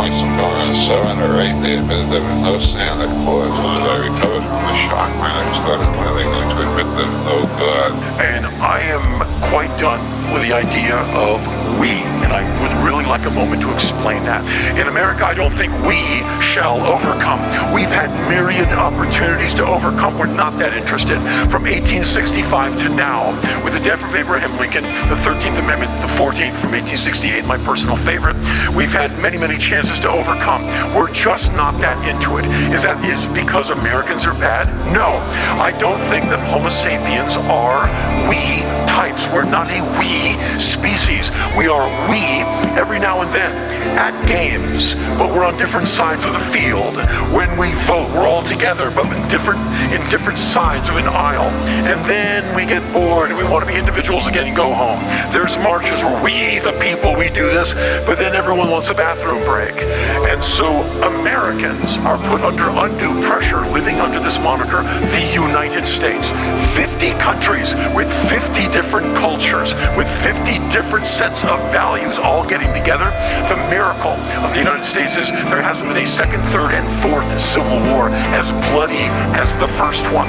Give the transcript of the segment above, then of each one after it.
points of going 7 or 8, they admitted there was no Santa Claus. As I recovered from the shock, man, I started finally going to admit there's no God. And I am quite done with the idea of we, and I would really like a moment to explain that. In America, I don't think we shall overcome. We've had myriad opportunities to overcome. We're not that interested. From 1865 to now, with the death of Abraham Lincoln, the 13th Amendment, the 14th from 1868, my personal favorite, we've had many, many chances to overcome. We're just not that into it. Is that because Americans are bad? No. I don't think that Homo sapiens are we types. We're not a we species. We are we every now and then at games, but we're on different sides of the field. When we vote, we're all together, but in different sides of an aisle. And then we get bored and we want to be individuals again and go home. There's marches where we, the people, we do this, but then everyone wants a bathroom break. And so Americans are put under undue pressure living under this moniker, the United States. 50 countries with 50 different cultures, with 50 different sets of values all getting together. The miracle of the United States is there hasn't been a second, third, and fourth Civil War as bloody as the first one.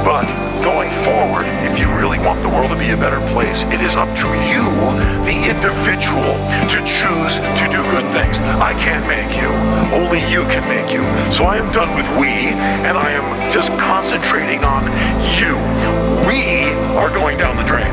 But going forward, if you really want the world to be a better place, it is up to you, the individual, to choose to do good things. I can't make you. Only you can make you. So I am done with we, and I am just concentrating on you. We are going down the drain.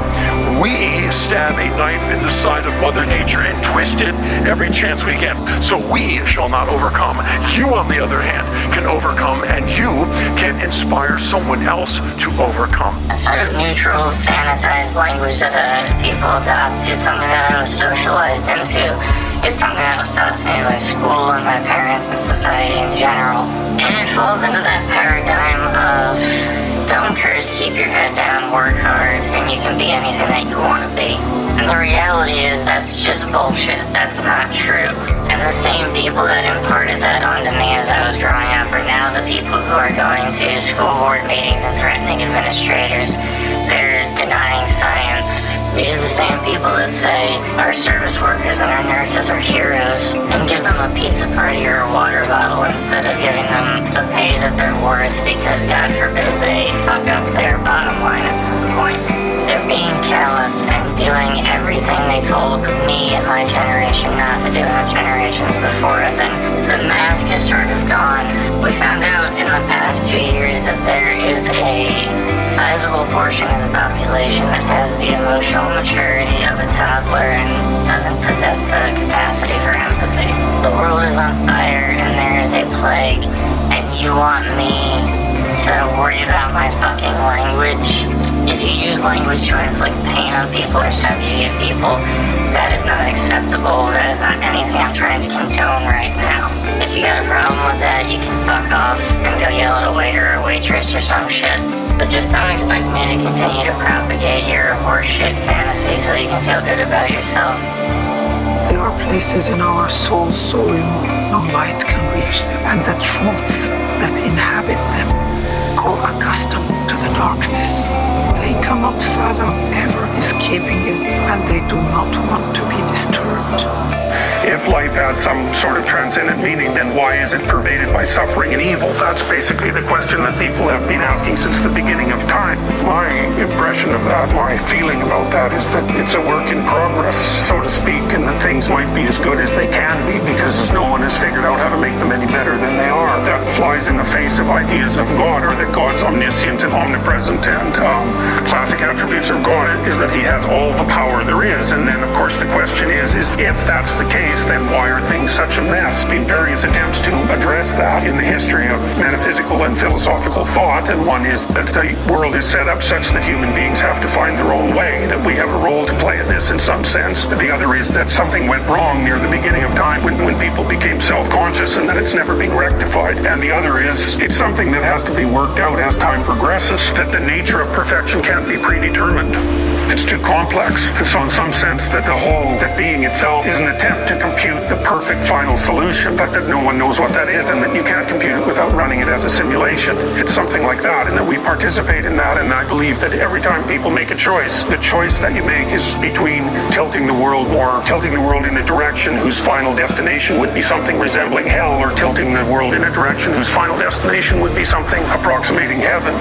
We stab a knife in the side of Mother Nature and twist it every chance we get. So we shall not overcome. You, on the other hand, can overcome, and you can inspire someone else to overcome. That sort of neutral, sanitized language that people adopt is something that I was socialized into. It's something that was taught to me by school and my parents and society in general. And it falls into that paradigm of don't curse, keep your head down, work hard, and you can be anything that you want to be. And the reality is that's just bullshit. That's not true. And the same people that imparted that onto me as I was growing up are now the people who are going to school board meetings and threatening administrators. They're denying science. These are the same people that say our service workers and our nurses are heroes and give them a pizza party or a water bottle instead of giving them the pay that they're worth because God forbid they fuck up their bottom line at some point. They're being callous and doing everything they told me and my generation not to do in the generations before us, and the mask is sort of gone. We found out in the past 2 years that there is a sizable portion of the population that has the emotional maturity of a toddler and doesn't possess the capacity for empathy. The world is on fire and there is a plague, and you want me to worry about my fucking language? If you use language to inflict pain on people or subjugate people, that is not acceptable. That is not anything I'm trying to condone right now. If you got a problem with that, you can fuck off and go yell at a waiter or waitress or some shit. But just don't expect me to continue to propagate your horseshit fantasy so you can feel good about yourself. There are places in our souls so remote no light can reach them, and the truths that inhabit them grow accustomed to the darkness. They cannot fathom ever escaping it, and they do not want to be disturbed. If life has some sort of transcendent meaning, then why is it pervaded by suffering and evil? That's basically the question that people have been asking since the beginning of time. My impression of that, my feeling about that is that it's a work in progress, so to speak, and that things might be as good as they can be because no one has figured out how to make them any better than they are. That flies in the face of ideas of God, or that God's omniscient and omnipresent, and the classic attributes of God is that he has all the power there is. And then, of course, the question is if that's the case, then why are things such a mess? Been various attempts to address that in the history of metaphysical and philosophical thought, and one is that the world is set up such that human beings have to find their own way, that we have a role to play in this in some sense. The other is that something went wrong near the beginning of time when people became self-conscious, and that it's never been rectified. And the other is it's something that has to be worked out as time progresses, that the nature of perfection can't be predetermined. It's too complex. And so in some sense that that being itself is an attempt to compute the perfect final solution, but that no one knows what that is and that you can't compute it without running it as a simulation. It's something like that, and that we participate in that. And I believe that every time people make a choice, the choice that you make is between tilting the world in a direction whose final destination would be something resembling hell, or tilting the world in a direction whose final destination would be something approximating heaven.